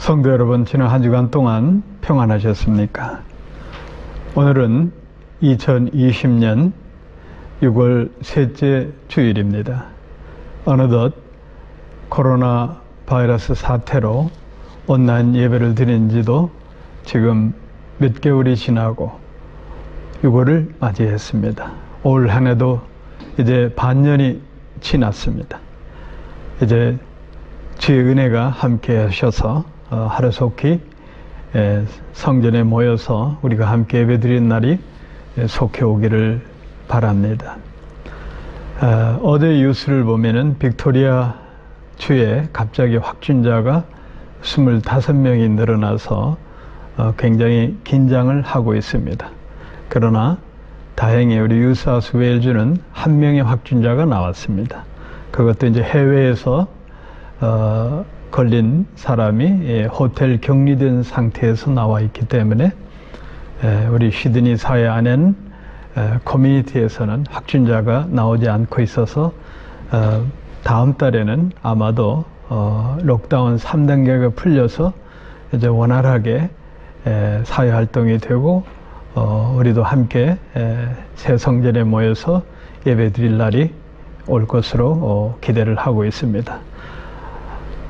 성도 여러분, 지난 한 주간 동안 평안하셨습니까? 오늘은 2020년 6월 셋째 주일입니다. 어느덧 코로나 바이러스 사태로 온라인 예배를 드린 지도 지금 몇 개월이 지나고 6월을 맞이했습니다. 올 한 해도 이제 반년이 지났습니다. 이제 주의 은혜가 함께 하셔서 하루속히 성전에 모여서 우리가 함께 예배드리는 날이 속해 오기를 바랍니다. 어제 뉴스를 보면은 빅토리아 주에 갑자기 확진자가 25명이 늘어나서 굉장히 긴장을 하고 있습니다. 그러나 다행히 우리 뉴사우스 웨일즈는 한 명의 확진자가 나왔습니다. 그것도 이제 해외에서 걸린 사람이 호텔 격리된 상태에서 나와 있기 때문에 우리 시드니 사회 안에는 커뮤니티에서는 확진자가 나오지 않고 있어서 다음 달에는 아마도 록다운 3단계가 풀려서 이제 원활하게 사회 활동이 되고 우리도 함께 새 성전에 모여서 예배 드릴 날이 올 것으로 기대를 하고 있습니다.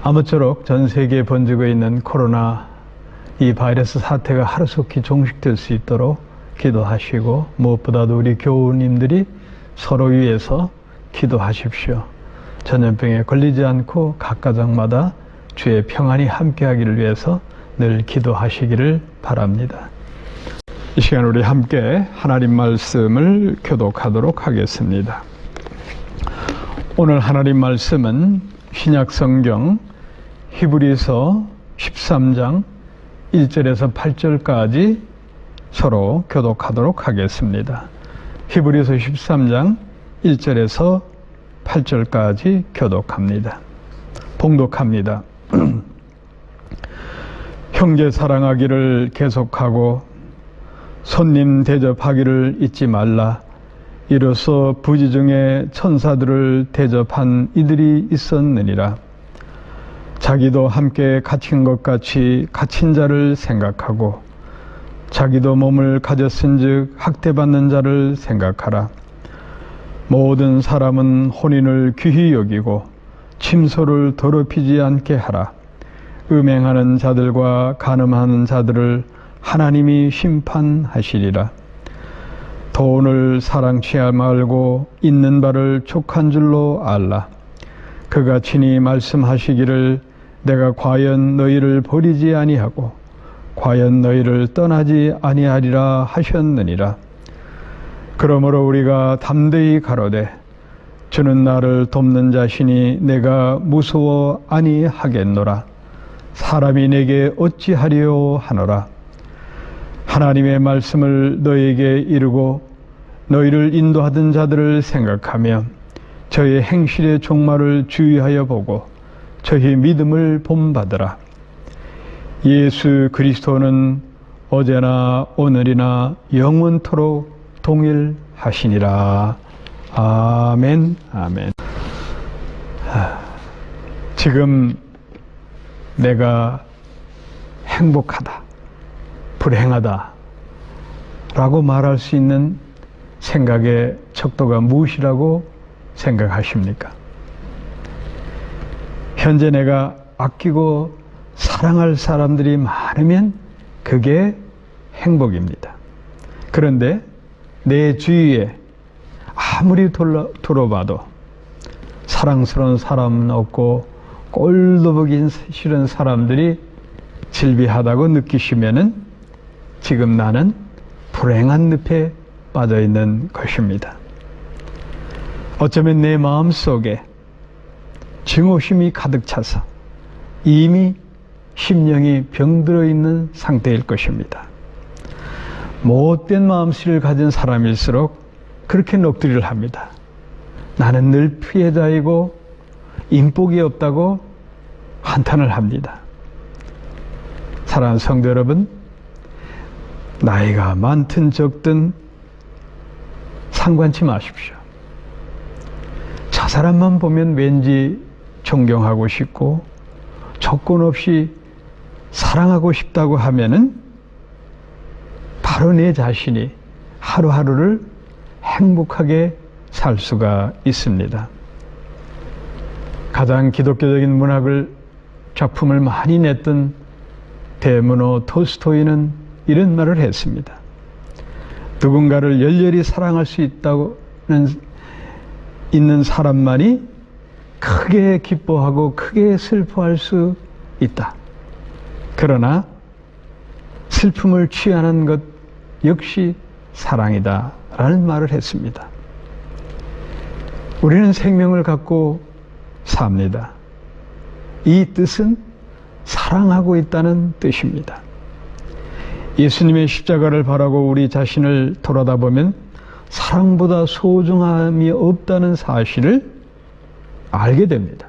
아무쪼록 전 세계에 번지고 있는 코로나 이 바이러스 사태가 하루속히 종식될 수 있도록 기도하시고, 무엇보다도 우리 교우님들이 서로 위해서 기도하십시오. 전염병에 걸리지 않고 각 가정마다 주의 평안이 함께하기를 위해서 늘 기도하시기를 바랍니다. 이 시간 우리 함께 하나님 말씀을 교독하도록 하겠습니다. 오늘 하나님 말씀은 신약성경 히브리서 13장 1절에서 8절까지 서로 교독하도록 하겠습니다. 히브리서 13장 1절에서 8절까지 교독합니다. 봉독합니다. 형제 사랑하기를 계속하고 손님 대접하기를 잊지 말라. 이로써 부지 중에 천사들을 대접한 이들이 있었느니라. 자기도 함께 갇힌 것 같이 갇힌 자를 생각하고 자기도 몸을 가졌은즉 학대받는 자를 생각하라. 모든 사람은 혼인을 귀히 여기고 침소를 더럽히지 않게 하라. 음행하는 자들과 간음하는 자들을 하나님이 심판하시리라. 돈을 사랑치 말고 있는 바를 족한 줄로 알라. 그가 친히 말씀하시기를 내가 과연 너희를 버리지 아니하고 과연 너희를 떠나지 아니하리라 하셨느니라. 그러므로 우리가 담대히 가로되 주는 나를 돕는 자시니 내가 무서워 아니하겠노라. 사람이 내게 어찌하리요 하노라. 하나님의 말씀을 너에게 이루고 너희를 인도하던 자들을 생각하며 저의 행실의 종말을 주의하여 보고 저희 믿음을 본받으라. 예수 그리스도는 어제나 오늘이나 영원토록 동일하시니라. 아멘. 아멘. 지금 내가 행복하다, 불행하다 라고 말할 수 있는 생각의 척도가 무엇이라고 생각하십니까? 현재 내가 아끼고 사랑할 사람들이 많으면 그게 행복입니다. 그런데 내 주위에 아무리 둘러봐도 사랑스러운 사람은 없고 꼴도 보기 싫은 사람들이 질비하다고 느끼시면은 지금 나는 불행한 늪에 빠져 있는 것입니다. 어쩌면 내 마음 속에 증오심이 가득 차서 이미 심령이 병들어 있는 상태일 것입니다. 못된 마음씨를 가진 사람일수록 그렇게 넋두리를 합니다. 나는 늘 피해자이고 인복이 없다고 한탄을 합니다. 사랑하는 성도 여러분, 나이가 많든 적든 상관치 마십시오. 저 사람만 보면 왠지 존경하고 싶고 조건 없이 사랑하고 싶다고 하면은 바로 내 자신이 하루하루를 행복하게 살 수가 있습니다. 가장 기독교적인 문학을 작품을 많이 냈던 대문호 톨스토이는 이런 말을 했습니다. 누군가를 열렬히 사랑할 수 있는 사람만이 크게 기뻐하고 크게 슬퍼할 수 있다. 그러나 슬픔을 취하는 것 역시 사랑이다 라는 말을 했습니다. 우리는 생명을 갖고 삽니다. 이 뜻은 사랑하고 있다는 뜻입니다. 예수님의 십자가를 바라고 우리 자신을 돌아다보면 사랑보다 소중함이 없다는 사실을 알게 됩니다.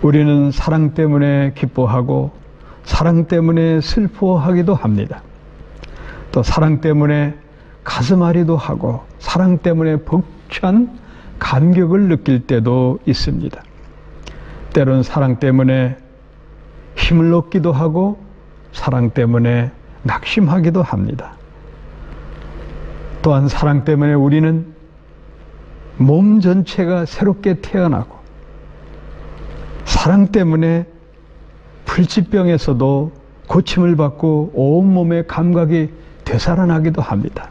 우리는 사랑 때문에 기뻐하고 사랑 때문에 슬퍼하기도 합니다. 또 사랑 때문에 가슴앓이도 하고 사랑 때문에 벅찬 감격을 느낄 때도 있습니다. 때론 사랑 때문에 힘을 얻기도 하고 사랑 때문에 낙심하기도 합니다. 또한 사랑 때문에 우리는 몸 전체가 새롭게 태어나고 사랑 때문에 불치병에서도 고침을 받고 온몸의 감각이 되살아나기도 합니다.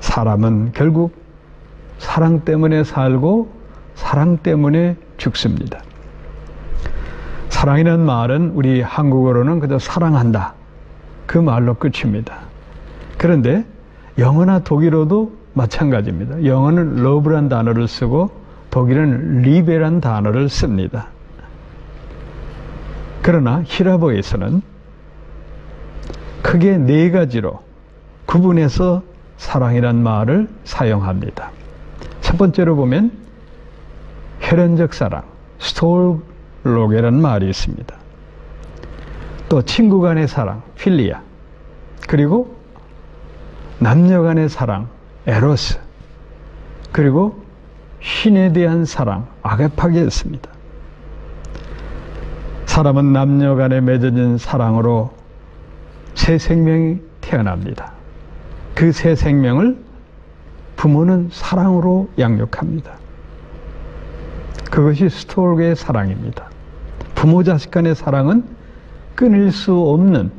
사람은 결국 사랑 때문에 살고 사랑 때문에 죽습니다. 사랑이라는 말은 우리 한국어로는 그저 사랑한다. 그 말로 끝입니다. 그런데 영어나 독일어도 마찬가지입니다. 영어는 love란 단어를 쓰고 독일은 liebe란 단어를 씁니다. 그러나 히라보에서는 크게 네 가지로 구분해서 사랑이란 말을 사용합니다. 첫 번째로 보면 혈연적 사랑, 스톨로게라는 말이 있습니다. 또 친구 간의 사랑, 필리아, 그리고 남녀 간의 사랑, 에로스, 그리고 신에 대한 사랑, 아가파게였습니다. 사람은 남녀 간에 맺어진 사랑으로 새 생명이 태어납니다. 그 새 생명을 부모는 사랑으로 양육합니다. 그것이 스톨게의 사랑입니다. 부모 자식 간의 사랑은 끊을 수 없는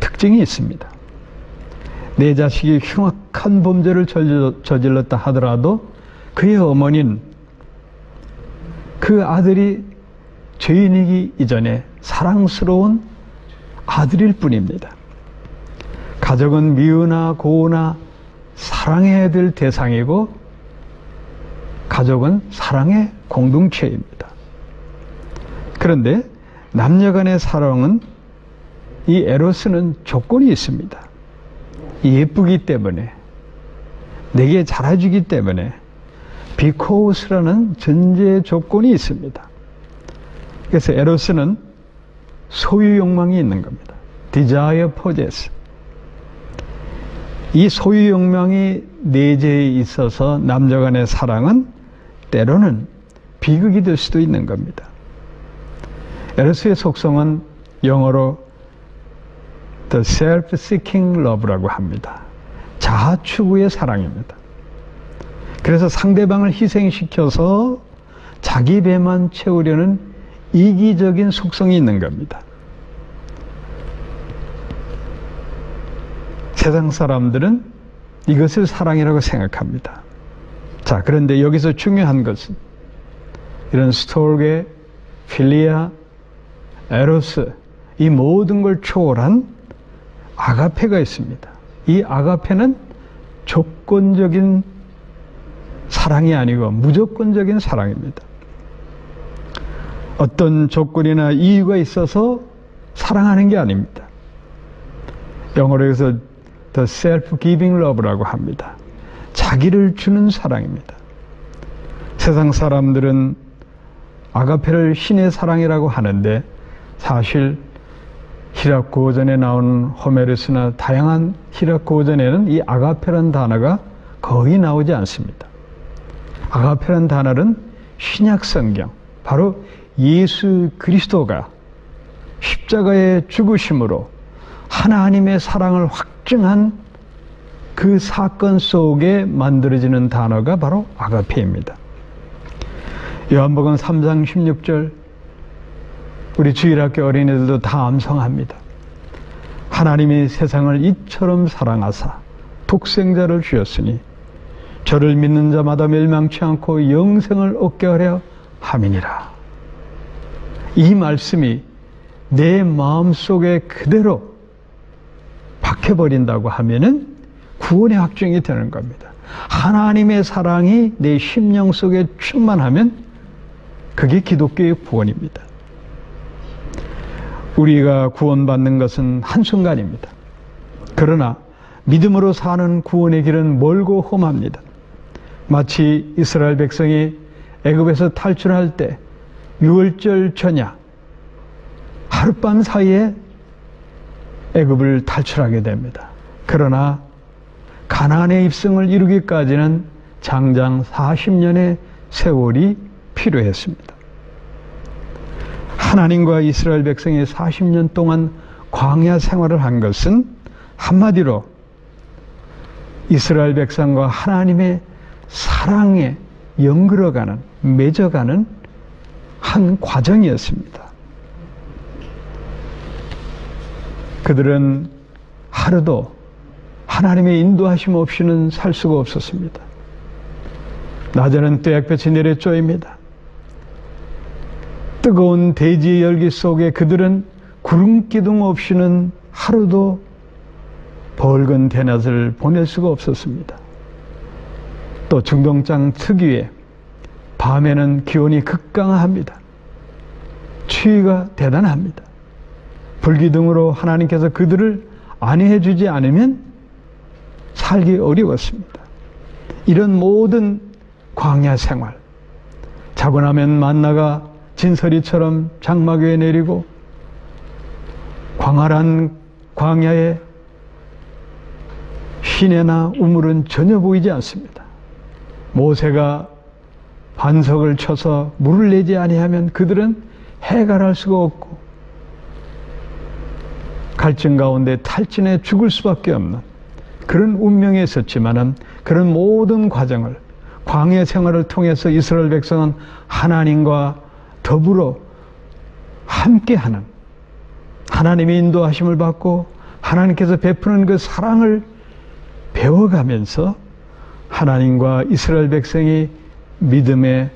특징이 있습니다. 내 자식이 흉악한 범죄를 저질렀다 하더라도 그의 어머니는 그 아들이 죄인이기 이전에 사랑스러운 아들일 뿐입니다. 가족은 미우나 고우나 사랑해야 될 대상이고 가족은 사랑의 공동체입니다. 그런데 남녀 간의 사랑은 이 에로스는 조건이 있습니다. 예쁘기 때문에 내게 잘해주기 때문에 because라는 전제 조건이 있습니다. 그래서 에로스는 소유 욕망이 있는 겁니다. desire possess. 이 소유 욕망이 내재해 있어서 남녀 간의 사랑은 때로는 비극이 될 수도 있는 겁니다. 에로스의 속성은 영어로 the self-seeking love라고 합니다. 자아 추구의 사랑입니다. 그래서 상대방을 희생시켜서 자기 배만 채우려는 이기적인 속성이 있는 겁니다. 세상 사람들은 이것을 사랑이라고 생각합니다. 자, 그런데 여기서 중요한 것은 이런 스톨게, 필리아, 에로스 이 모든 걸 초월한 아가페가 있습니다. 이 아가페는 조건적인 사랑이 아니고 무조건적인 사랑입니다. 어떤 조건이나 이유가 있어서 사랑하는 게 아닙니다. 영어로 해서 the self-giving love라고 합니다. 자기를 주는 사랑입니다. 세상 사람들은 아가페를 신의 사랑이라고 하는데 사실 히랍 고전에 나오는 호메르스나 다양한 히랍 고전에는 이 아가페라는 단어가 거의 나오지 않습니다. 아가페라는 단어는 신약 성경, 바로 예수 그리스도가 십자가의 죽으심으로 하나님의 사랑을 확증한 그 사건 속에 만들어지는 단어가 바로 아가페입니다. 요한복음 3장 16절, 우리 주일학교 어린이들도 다 암송합니다. 하나님이 세상을 이처럼 사랑하사 독생자를 주셨으니 저를 믿는 자마다 멸망치 않고 영생을 얻게 하려 함이니라. 이 말씀이 내 마음속에 그대로 박혀버린다고 하면은 구원의 확증이 되는 겁니다. 하나님의 사랑이 내 심령 속에 충만하면 그게 기독교의 구원입니다. 우리가 구원받는 것은 한순간입니다. 그러나 믿음으로 사는 구원의 길은 멀고 험합니다. 마치 이스라엘 백성이 애굽에서 탈출할 때 유월절 전야 하룻밤 사이에 애굽을 탈출하게 됩니다. 그러나 가나안의 입성을 이루기까지는 장장 40년의 세월이 필요했습니다. 하나님과 이스라엘 백성이 40년 동안 광야 생활을 한 것은 한마디로 이스라엘 백성과 하나님의 사랑에 연결어가는, 맺어가는 한 과정이었습니다. 그들은 하루도 하나님의 인도하심 없이는 살 수가 없었습니다. 낮에는 떼약볕이 내려 쪼입니다. 뜨거운 대지의 열기 속에 그들은 구름기둥 없이는 하루도 벌건 대낮을 보낼 수가 없었습니다. 또 중동장 특유의 밤에는 기온이 극강합니다. 추위가 대단합니다. 불기둥으로 하나님께서 그들을 안위해 주지 않으면 살기 어려웠습니다. 이런 모든 광야 생활, 자고 나면 만나가 진서리처럼 장막 위에 내리고 광활한 광야에 시내나 우물은 전혀 보이지 않습니다. 모세가 반석을 쳐서 물을 내지 아니하면 그들은 해갈할 수가 없고 갈증 가운데 탈진해 죽을 수밖에 없는 그런 운명에 있었지만은 그런 모든 과정을 광야 생활을 통해서 이스라엘 백성은 하나님과 더불어 함께하는, 하나님의 인도하심을 받고 하나님께서 베푸는 그 사랑을 배워가면서 하나님과 이스라엘 백성이 믿음의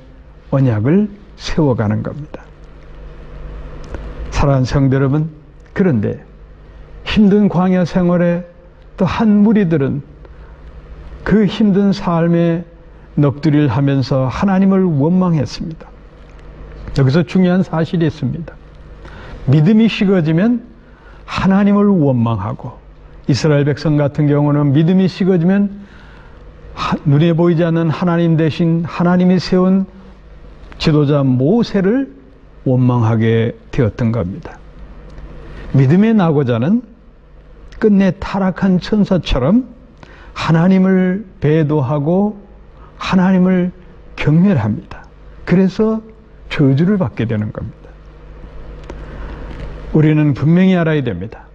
언약을 세워가는 겁니다. 사랑하는 성도 여러분, 그런데 힘든 광야 생활에 또 한 무리들은 그 힘든 삶에 넋두리를 하면서 하나님을 원망했습니다. 여기서 중요한 사실이 있습니다. 믿음이 식어지면 하나님을 원망하고, 이스라엘 백성 같은 경우는 믿음이 식어지면 눈에 보이지 않는 하나님 대신 하나님이 세운 지도자 모세를 원망하게 되었던 겁니다. 믿음의 낙오자는 끝내 타락한 천사처럼 하나님을 배도하고 하나님을 경멸합니다. 그래서 저주를 받게 되는 겁니다. 우리는 분명히 알아야 됩니다.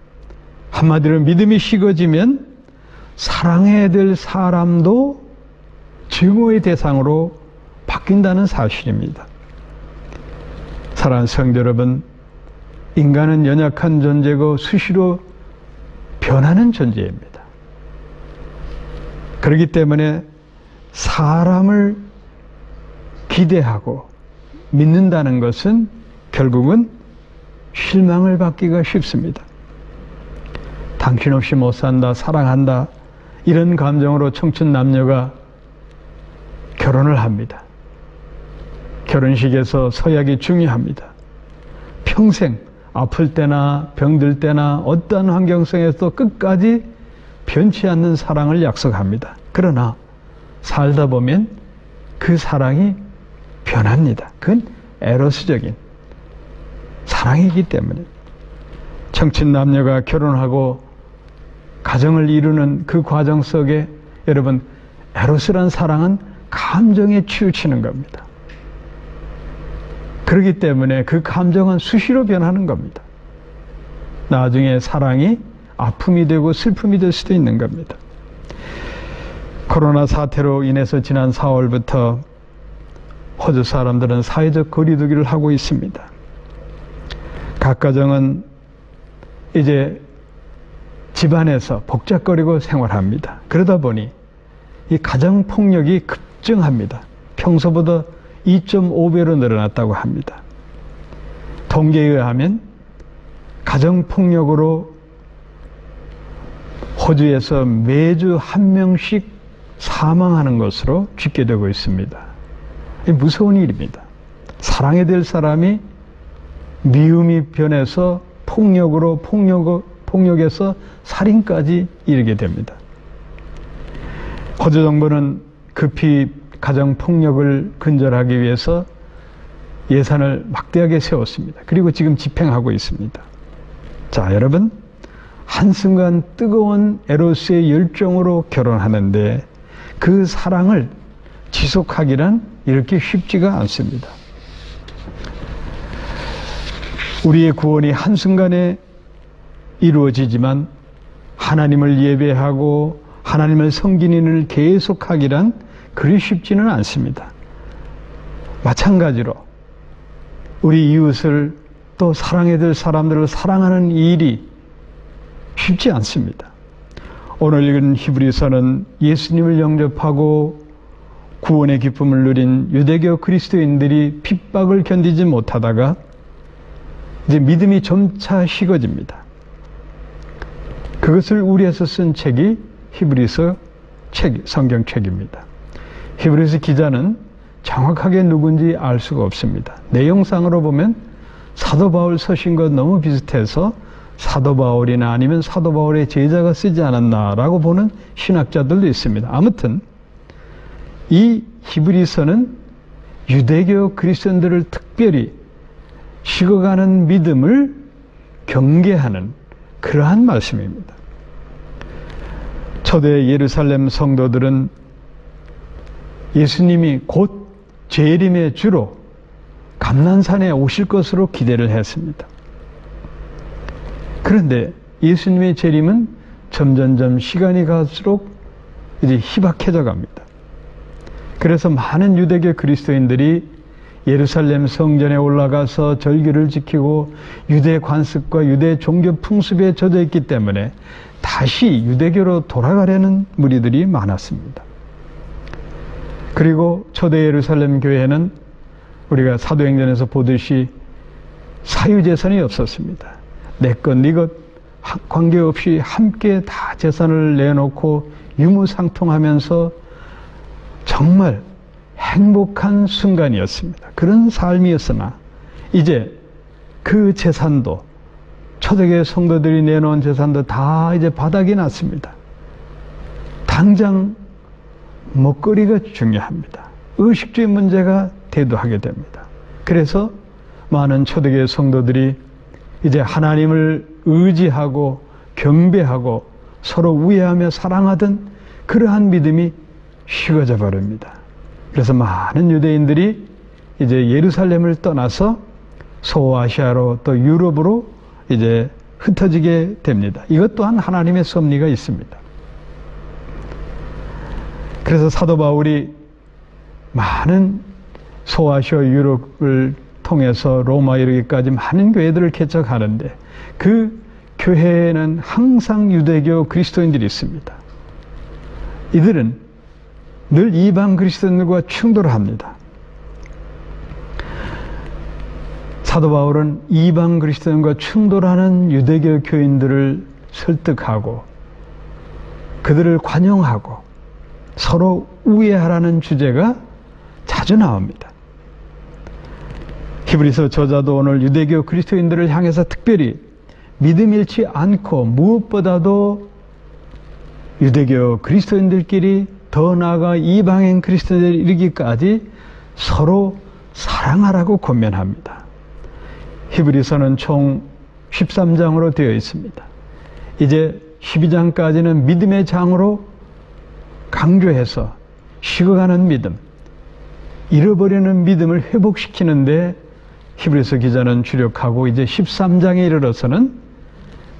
한마디로 믿음이 식어지면 사랑해야 될 사람도 증오의 대상으로 바뀐다는 사실입니다. 사랑하는 성도 여러분, 인간은 연약한 존재고 수시로 변하는 존재입니다. 그렇기 때문에 사람을 기대하고 믿는다는 것은 결국은 실망을 받기가 쉽습니다. 당신 없이 못 산다, 사랑한다, 이런 감정으로 청춘 남녀가 결혼을 합니다. 결혼식에서 서약이 중요합니다. 평생 아플 때나 병들 때나 어떠한 환경 속에서 끝까지 변치 않는 사랑을 약속합니다. 그러나 살다 보면 그 사랑이 변합니다. 그건 에로스적인 사랑이기 때문에 청춘 남녀가 결혼하고 가정을 이루는 그 과정 속에 여러분, 에로스란 사랑은 감정에 치우치는 겁니다. 그렇기 때문에 그 감정은 수시로 변하는 겁니다. 나중에 사랑이 아픔이 되고 슬픔이 될 수도 있는 겁니다. 코로나 사태로 인해서 지난 4월부터 호주 사람들은 사회적 거리두기를 하고 있습니다. 각 가정은 이제 집안에서 복잡거리고 생활합니다. 그러다 보니 이 가정폭력이 급증합니다. 평소보다 2.5배로 늘어났다고 합니다. 통계에 의하면 가정폭력으로 호주에서 매주 한 명씩 사망하는 것으로 집계되고 있습니다. 무서운 일입니다. 사랑해야 될 사람이 미움이 변해서 폭력에서 살인까지 이르게 됩니다. 호주 정부는 급히 가정폭력을 근절하기 위해서 예산을 막대하게 세웠습니다. 그리고 지금 집행하고 있습니다. 자, 여러분, 한순간 뜨거운 에로스의 열정으로 결혼하는데 그 사랑을 지속하기란 이렇게 쉽지가 않습니다. 우리의 구원이 한순간에 이루어지지만 하나님을 예배하고 하나님을 섬기는 일을 계속하기란 그리 쉽지는 않습니다. 마찬가지로 우리 이웃을 또 사랑해야 될 사람들을 사랑하는 일이 쉽지 않습니다. 오늘 읽은 히브리서는 예수님을 영접하고 구원의 기쁨을 누린 유대교 그리스도인들이 핍박을 견디지 못하다가 이제 믿음이 점차 식어집니다. 그것을 우리에서 쓴 책이 히브리서 성경책입니다. 히브리서 기자는 정확하게 누군지 알 수가 없습니다. 내용상으로 보면 사도 바울 서신과 너무 비슷해서 사도 바울이나 아니면 사도 바울의 제자가 쓰지 않았나라고 보는 신학자들도 있습니다. 아무튼 이 히브리서는 유대교 그리스도인들을 특별히 식어가는 믿음을 경계하는 그러한 말씀입니다. 초대 예루살렘 성도들은 예수님이 곧 재림의 주로 감난산에 오실 것으로 기대를 했습니다. 그런데 예수님의 재림은 점점점 시간이 갈수록 이제 희박해져 갑니다. 그래서 많은 유대교 그리스도인들이 예루살렘 성전에 올라가서 절기를 지키고 유대 관습과 유대 종교 풍습에 젖어 있기 때문에 다시 유대교로 돌아가려는 무리들이 많았습니다. 그리고 초대 예루살렘 교회는 우리가 사도행전에서 보듯이 사유재산이 없었습니다. 내 것, 네 것 관계없이 함께 다 재산을 내놓고 유무상통하면서 정말 행복한 순간이었습니다. 그런 삶이었으나 이제 그 재산도 초대교회 성도들이 내놓은 재산도 다 이제 바닥이 났습니다. 당장 먹거리가 중요합니다. 의식주의 문제가 대두하게 됩니다. 그래서 많은 초대교회 성도들이 이제 하나님을 의지하고 경배하고 서로 우애하며 사랑하던 그러한 믿음이 식어져 버립니다. 그래서 많은 유대인들이 이제 예루살렘을 떠나서 소아시아로 또 유럽으로 이제 흩어지게 됩니다. 이것 또한 하나님의 섭리가 있습니다. 그래서 사도 바울이 많은 소아시아 유럽을 통해서 로마 이르기까지 많은 교회들을 개척하는데 그 교회에는 항상 유대교 그리스도인들이 있습니다. 이들은 늘 이방 그리스도인들과 충돌을 합니다. 사도 바울은 이방 그리스도인과 충돌하는 유대교 교인들을 설득하고 그들을 관용하고 서로 우애하라는 주제가 자주 나옵니다. 히브리서 저자도 오늘 유대교 그리스도인들을 향해서 특별히 믿음 잃지 않고 무엇보다도 유대교 그리스도인들끼리 더 나아가 이방인 그리스도인들에 이르기까지 서로 사랑하라고 권면합니다. 히브리서는 총 13장으로 되어 있습니다. 이제 12장까지는 믿음의 장으로 강조해서 식어가는 믿음, 잃어버리는 믿음을 회복시키는데 히브리서 기자는 주력하고 이제 13장에 이르러서는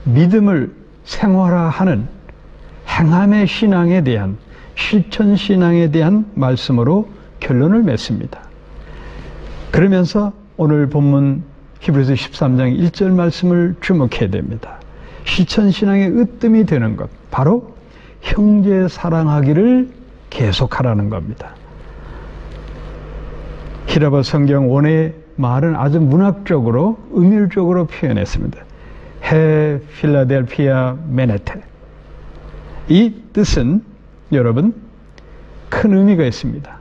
믿음을 생활화하는 행함의 신앙에 대한, 실천 신앙에 대한 말씀으로 결론을 맺습니다. 그러면서 오늘 본문 히브리서 13장 1절 말씀을 주목해야 됩니다. 실천 신앙의 으뜸이 되는 것, 바로 형제 사랑하기를 계속하라는 겁니다. 히라보 성경 원어의 말은 아주 문학적으로, 은밀적으로 표현했습니다. 헤 필라델피아 메네테. 이 뜻은 여러분 큰 의미가 있습니다.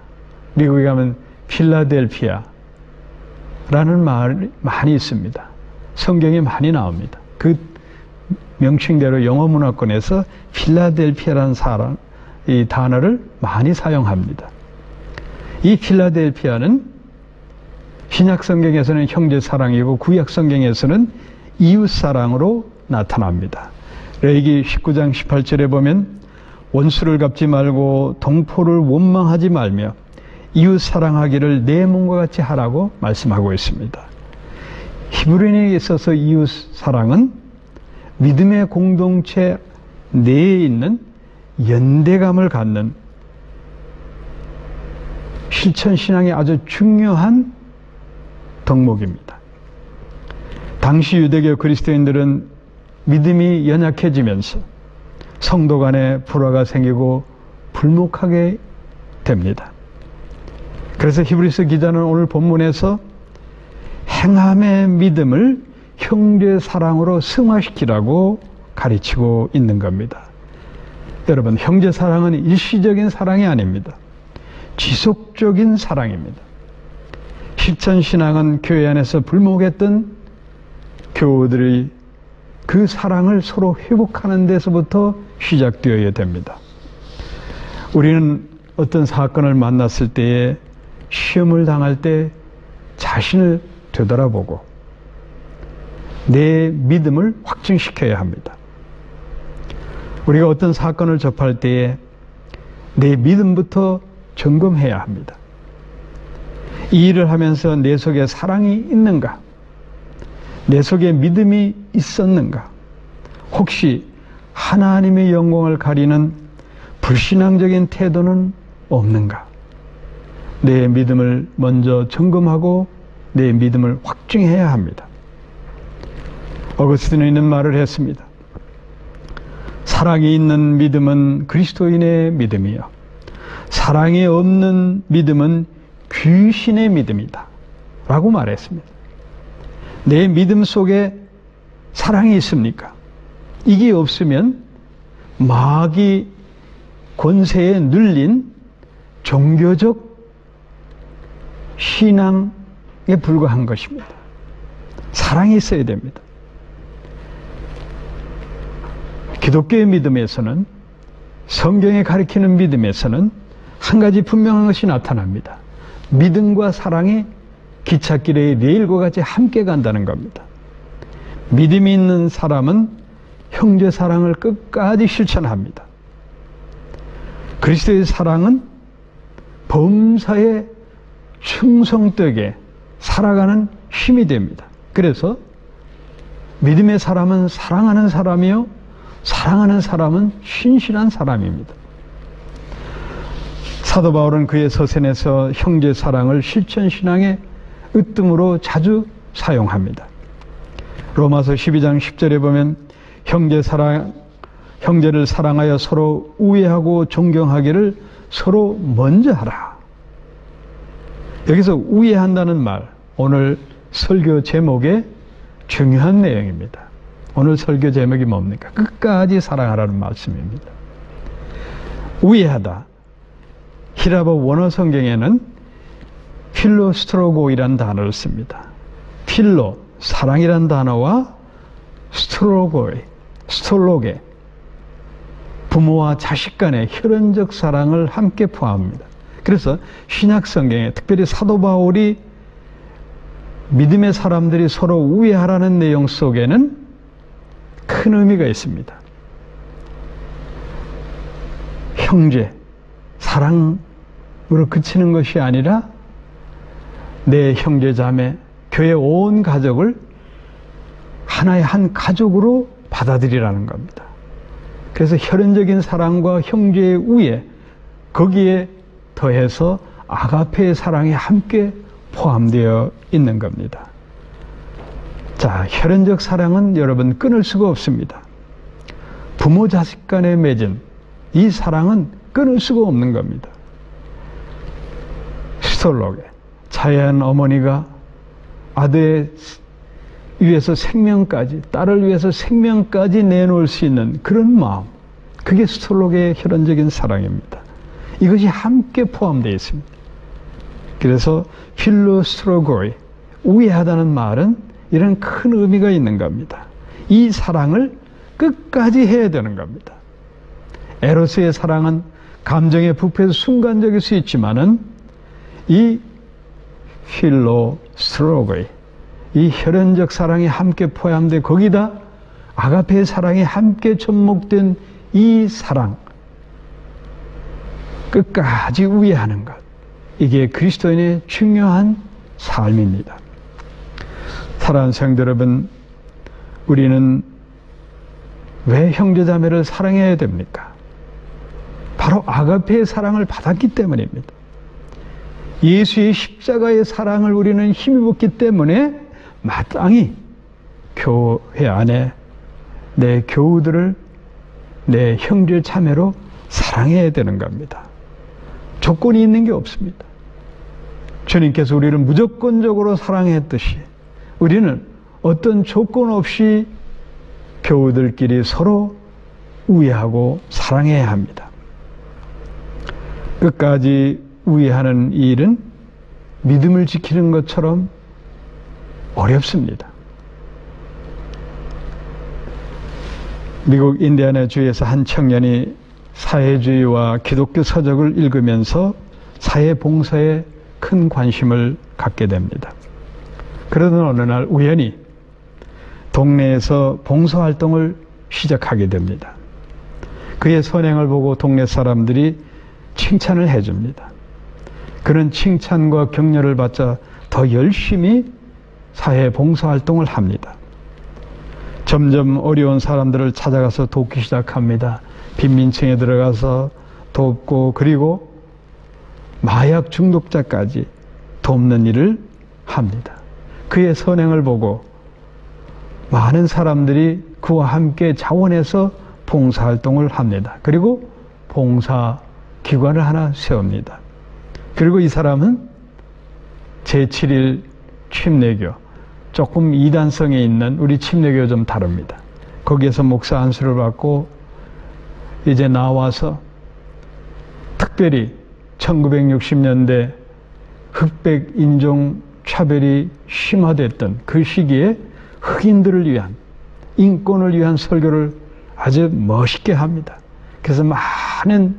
미국에 가면 필라델피아라는 말이 많이 있습니다. 성경에 많이 나옵니다. 그 명칭대로 영어 문화권에서 필라델피아라는 이 단어를 많이 사용합니다. 이 필라델피아는 신약 성경에서는 형제 사랑이고 구약 성경에서는 이웃 사랑으로 나타납니다. 레위기 19장 18절에 보면 원수를 갚지 말고 동포를 원망하지 말며 이웃 사랑하기를 내 몸과 같이 하라고 말씀하고 있습니다. 히브리인에게 있어서 이웃 사랑은 믿음의 공동체 내에 있는 연대감을 갖는 실천 신앙의 아주 중요한 덕목입니다. 당시 유대교 그리스도인들은 믿음이 연약해지면서 성도 간에 불화가 생기고 불목하게 됩니다. 그래서 히브리서 기자는 오늘 본문에서 행함의 믿음을 형제 사랑으로 승화시키라고 가르치고 있는 겁니다. 여러분, 형제 사랑은 일시적인 사랑이 아닙니다. 지속적인 사랑입니다. 실천 신앙은 교회 안에서 불목했던 교우들이 그 사랑을 서로 회복하는 데서부터 시작되어야 됩니다. 우리는 어떤 사건을 만났을 때에, 시험을 당할 때 자신을 되돌아보고 내 믿음을 확증시켜야 합니다. 우리가 어떤 사건을 접할 때에 내 믿음부터 점검해야 합니다. 이 일을 하면서 내 속에 사랑이 있는가? 내 속에 믿음이 있었는가? 혹시 하나님의 영광을 가리는 불신앙적인 태도는 없는가? 내 믿음을 먼저 점검하고 내 믿음을 확증해야 합니다. 어거스틴은 이런 말을 했습니다. 사랑이 있는 믿음은 그리스도인의 믿음이요, 사랑이 없는 믿음은 귀신의 믿음이다 라고 말했습니다. 내 믿음 속에 사랑이 있습니까? 이게 없으면 마귀 권세에 눌린 종교적 신앙에 불과한 것입니다. 사랑이 있어야 됩니다. 기독교의 믿음에서는, 성경에 가리키는 믿음에서는 한 가지 분명한 것이 나타납니다. 믿음과 사랑이 기찻길의 레일과 같이 함께 간다는 겁니다. 믿음이 있는 사람은 형제 사랑을 끝까지 실천합니다. 그리스도의 사랑은 범사에 충성되게 살아가는 힘이 됩니다. 그래서 믿음의 사람은 사랑하는 사람이요, 사랑하는 사람은 신실한 사람입니다. 사도 바울은 그의 서신에서 형제 사랑을 실천 신앙의 으뜸으로 자주 사용합니다. 로마서 12장 10절에 보면 형제를 사랑하여 서로 우애하고 존경하기를 서로 먼저 하라. 여기서 우애한다는 말, 오늘 설교 제목의 중요한 내용입니다. 오늘 설교 제목이 뭡니까? 끝까지 사랑하라는 말씀입니다. 우애하다. 히라보 원어 성경에는 필로스트로고이라는 단어를 씁니다. 필로, 사랑이란 단어와 스톨로게, 부모와 자식 간의 혈연적 사랑을 함께 포함합니다. 그래서 신약 성경에, 특별히 사도 바울이 믿음의 사람들이 서로 우애하라는 내용 속에는 큰 의미가 있습니다. 형제, 사랑으로 그치는 것이 아니라 내 형제 자매, 교회 온 가족을 하나의 한 가족으로 받아들이라는 겁니다. 그래서 혈연적인 사랑과 형제의 우애, 거기에 더해서 아가페의 사랑이 함께 포함되어 있는 겁니다. 자, 혈연적 사랑은 여러분 끊을 수가 없습니다. 부모 자식 간에 맺은 이 사랑은 끊을 수가 없는 겁니다. 스톨록에 자애한 어머니가 아들의 위해서 생명까지, 딸을 위해서 생명까지 내놓을 수 있는 그런 마음, 그게 스톨록의 혈연적인 사랑입니다. 이것이 함께 포함되어 있습니다. 그래서 필로스트로고이, 우애하다는 말은 이런 큰 의미가 있는 겁니다. 이 사랑을 끝까지 해야 되는 겁니다. 에로스의 사랑은 감정의 부패에서 순간적일 수 있지만은 이 필로스트로고이, 이 혈연적 사랑이 함께 포함돼 거기다 아가페의 사랑이 함께 접목된 이 사랑, 끝까지 우애하는 것, 이게 그리스도인의 중요한 삶입니다. 사랑하는 성도 여러분, 우리는 왜 형제자매를 사랑해야 됩니까? 바로 아가페의 사랑을 받았기 때문입니다. 예수의 십자가의 사랑을 우리는 힘입었기 때문에 마땅히 교회 안에 내 교우들을 내 형제 자매로 사랑해야 되는 겁니다. 조건이 있는 게 없습니다. 주님께서 우리를 무조건적으로 사랑했듯이 우리는 어떤 조건 없이 교우들끼리 서로 우애하고 사랑해야 합니다. 끝까지 우애하는 이 일은 믿음을 지키는 것처럼 어렵습니다. 미국 인디애나주에서 한 청년이 사회주의와 기독교 서적을 읽으면서 사회봉사에 큰 관심을 갖게 됩니다. 그러던 어느 날 우연히 동네에서 봉사활동을 시작하게 됩니다. 그의 선행을 보고 동네 사람들이 칭찬을 해줍니다. 그런 칭찬과 격려를 받자 더 열심히 사회 봉사활동을 합니다. 점점 어려운 사람들을 찾아가서 돕기 시작합니다. 빈민층에 들어가서 돕고, 그리고 마약 중독자까지 돕는 일을 합니다. 그의 선행을 보고 많은 사람들이 그와 함께 자원해서 봉사활동을 합니다. 그리고 봉사기관을 하나 세웁니다. 그리고 이 사람은 제7일 침례교, 조금 이단성에 있는 우리 침례교와 좀 다릅니다. 거기에서 목사 안수를 받고 이제 나와서 특별히 1960년대 흑백 인종 차별이 심화됐던 그 시기에 흑인들을 위한, 인권을 위한 설교를 아주 멋있게 합니다. 그래서 많은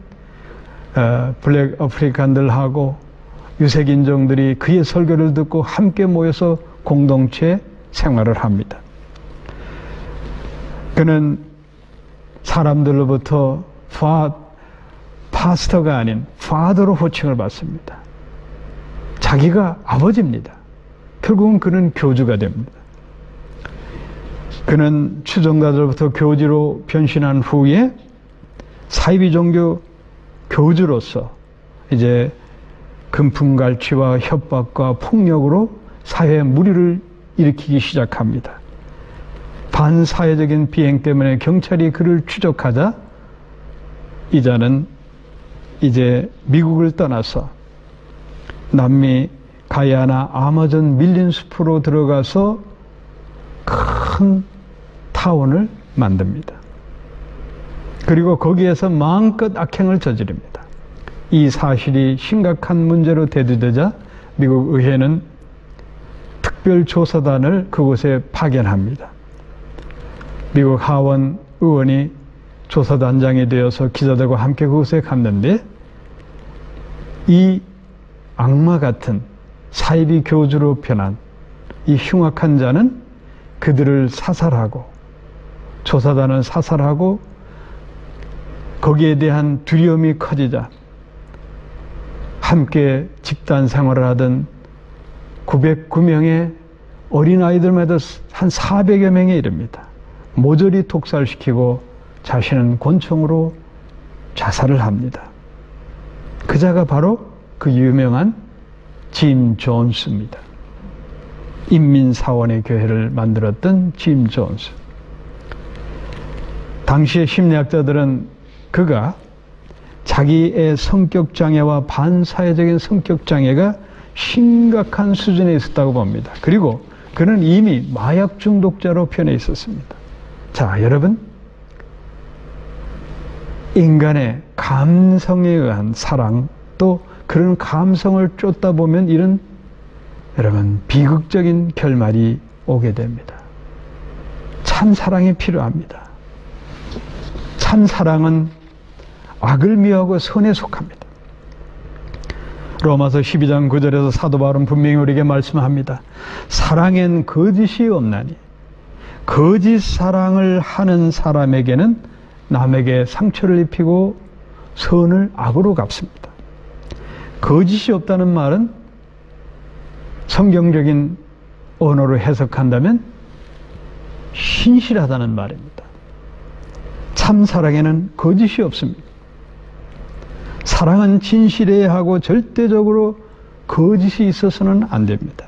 블랙 아프리칸들하고 유색인종들이 그의 설교를 듣고 함께 모여서 공동체 생활을 합니다. 그는 사람들로부터 파스터가 아닌 파더로 호칭을 받습니다. 자기가 아버지입니다. 결국은 그는 교주가 됩니다. 그는 추종자들부터 교주로 변신한 후에 사이비 종교 교주로서 이제 금품갈취와 협박과 폭력으로 사회에 무리를 일으키기 시작합니다. 반사회적인 비행 때문에 경찰이 그를 추적하자 이자는 이제 미국을 떠나서 남미 가야나 아마존 밀린 숲으로 들어가서 큰 타운을 만듭니다. 그리고 거기에서 마음껏 악행을 저지릅니다. 이 사실이 심각한 문제로 대두되자 미국 의회는 특별조사단을 그곳에 파견합니다. 미국 하원 의원이 조사단장이 되어서 기자들과 함께 그곳에 갔는데 이 악마 같은 사이비 교주로 변한 이 흉악한 자는 그들을 사살하고, 조사단을 사살하고, 거기에 대한 두려움이 커지자 함께 집단 생활을 하던 909명의 어린아이들마다 한 400여 명에 이릅니다. 모조리 독살시키고 자신은 권총으로 자살을 합니다. 그자가 바로 그 유명한 짐 존스입니다. 인민사원의 교회를 만들었던 짐 존스. 당시의 심리학자들은 그가 자기의 성격장애와 반사회적인 성격장애가 심각한 수준에 있었다고 봅니다. 그리고 그는 이미 마약 중독자로 변해 있었습니다. 자, 여러분, 인간의 감성에 의한 사랑, 또 그런 감성을 쫓다 보면 이런 여러분 비극적인 결말이 오게 됩니다. 참 사랑이 필요합니다. 참 사랑은 악을 미워하고 선에 속합니다. 로마서 12장 9절에서 사도 바울은 분명히 우리에게 말씀합니다. 사랑엔 거짓이 없나니 거짓 사랑을 하는 사람에게는 남에게 상처를 입히고 선을 악으로 갚습니다. 거짓이 없다는 말은 성경적인 언어로 해석한다면 신실하다는 말입니다. 참 사랑에는 거짓이 없습니다. 사랑은 진실해야 하고 절대적으로 거짓이 있어서는 안 됩니다.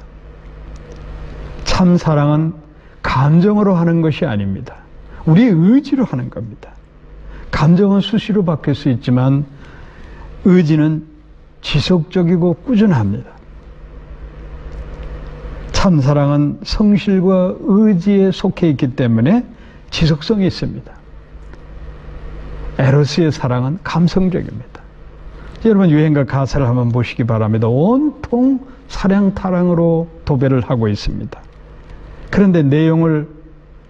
참 사랑은 감정으로 하는 것이 아닙니다. 우리의 의지로 하는 겁니다. 감정은 수시로 바뀔 수 있지만 의지는 지속적이고 꾸준합니다. 참 사랑은 성실과 의지에 속해 있기 때문에 지속성이 있습니다. 에로스의 사랑은 감성적입니다. 여러분 유행가 가사를 한번 보시기 바랍니다. 온통 사랑타랑으로 도배를 하고 있습니다. 그런데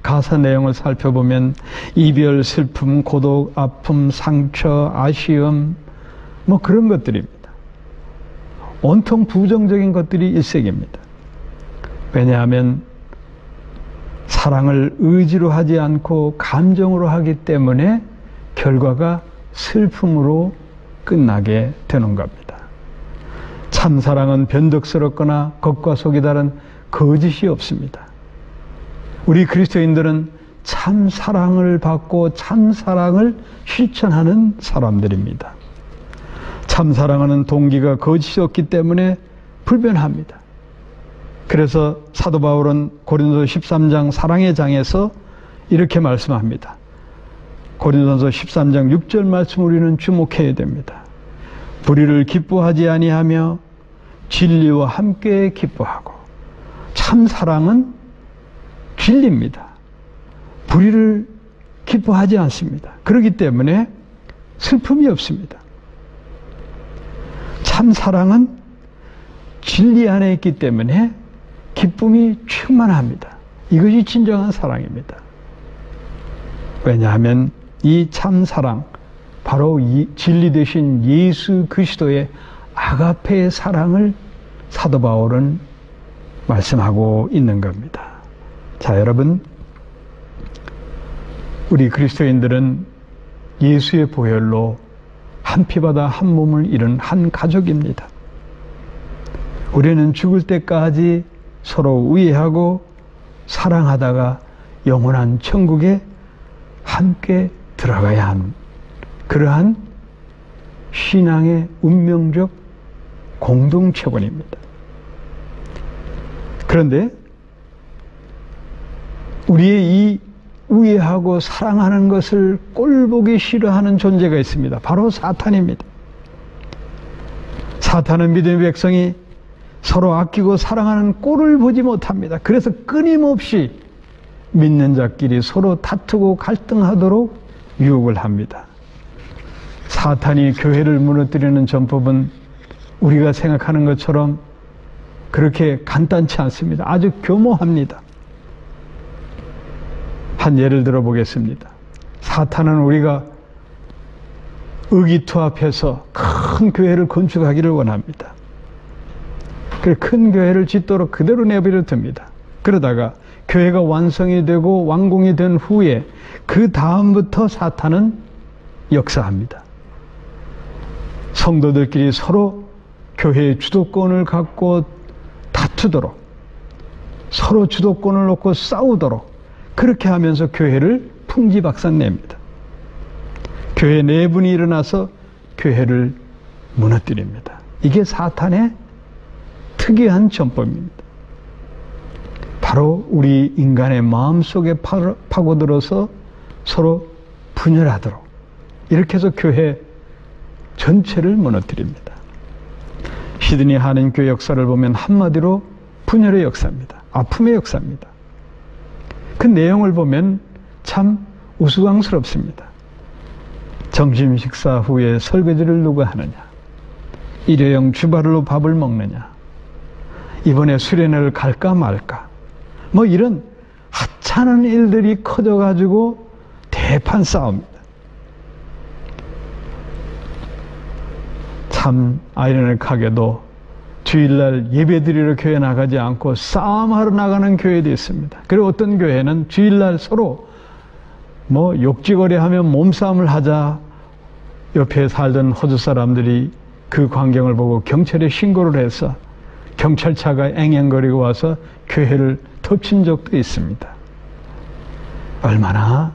가사 내용을 살펴보면 이별, 슬픔, 고독, 아픔, 상처, 아쉬움 뭐 그런 것들입니다. 온통 부정적인 것들이 일색입니다. 왜냐하면 사랑을 의지로 하지 않고 감정으로 하기 때문에 결과가 슬픔으로 끝나게 되는 겁니다. 참 사랑은 변덕스럽거나 겉과 속이 다른 거짓이 없습니다. 우리 그리스도인들은 참 사랑을 받고 참 사랑을 실천하는 사람들입니다. 참 사랑하는 동기가 거짓이 없기 때문에 불변합니다. 그래서 사도 바울은 고린도서 13장 사랑의 장에서 이렇게 말씀합니다. 고린도서 13장 6절 말씀 우리는 주목해야 됩니다. 불의를 기뻐하지 아니하며 진리와 함께 기뻐하고. 참 사랑은 진리입니다. 불의를 기뻐하지 않습니다. 그렇기 때문에 슬픔이 없습니다. 참 사랑은 진리 안에 있기 때문에 기쁨이 충만합니다. 이것이 진정한 사랑입니다. 왜냐하면 이 참 사랑, 바로 이 진리 되신 예수 그리스도의 아가페의 사랑을 사도 바울은 말씀하고 있는 겁니다. 자, 여러분, 우리 그리스도인들은 예수의 보혈로 한 피바다 한 몸을 이룬 한 가족입니다. 우리는 죽을 때까지 서로 우애하고 사랑하다가 영원한 천국에 함께 들어가야 하는 그러한 신앙의 운명적 공동체원입니다. 그런데 우리의 이 우애하고 사랑하는 것을 꼴보기 싫어하는 존재가 있습니다. 바로 사탄입니다. 사탄은 믿음의 백성이 서로 아끼고 사랑하는 꼴을 보지 못합니다. 그래서 끊임없이 믿는 자끼리 서로 다투고 갈등하도록 유혹을 합니다. 사탄이 교회를 무너뜨리는 전법은 우리가 생각하는 것처럼 그렇게 간단치 않습니다. 아주 교모합니다. 한 예를 들어 보겠습니다. 사탄은 우리가 의기투합해서 큰 교회를 건축하기를 원합니다. 큰 교회를 짓도록 그대로 내버려 둡니다. 그러다가 교회가 완성이 되고 완공이 된 후에 그 다음부터 사탄은 역사합니다. 성도들끼리 서로 교회의 주도권을 갖고 다투도록, 서로 주도권을 놓고 싸우도록, 그렇게 하면서 교회를 풍지박산냅니다. 교회 내분이 일어나서 교회를 무너뜨립니다. 이게 사탄의 특이한 전법입니다. 바로 우리 인간의 마음속에 파고들어서 서로 분열하도록 이렇게 해서 교회 전체를 무너뜨립니다. 시드니 한인교회 역사를 보면 한마디로 분열의 역사입니다. 아픔의 역사입니다. 그 내용을 보면 참 우스꽝스럽습니다. 점심 식사 후에 설거지를 누가 하느냐, 일회용 주바르로 밥을 먹느냐, 이번에 수련회를 갈까 말까, 뭐 이런 하찮은 일들이 커져가지고 대판 싸움입니다. 참 아이러니하게도 주일날 예배드리러 교회 나가지 않고 싸움하러 나가는 교회도 있습니다. 그리고 어떤 교회는 주일날 서로 뭐 욕지거리하면 몸싸움을 하자, 옆에 살던 호주 사람들이 그 광경을 보고 경찰에 신고를 해서 경찰차가 앵앵거리고 와서 교회를 덮친 적도 있습니다. 얼마나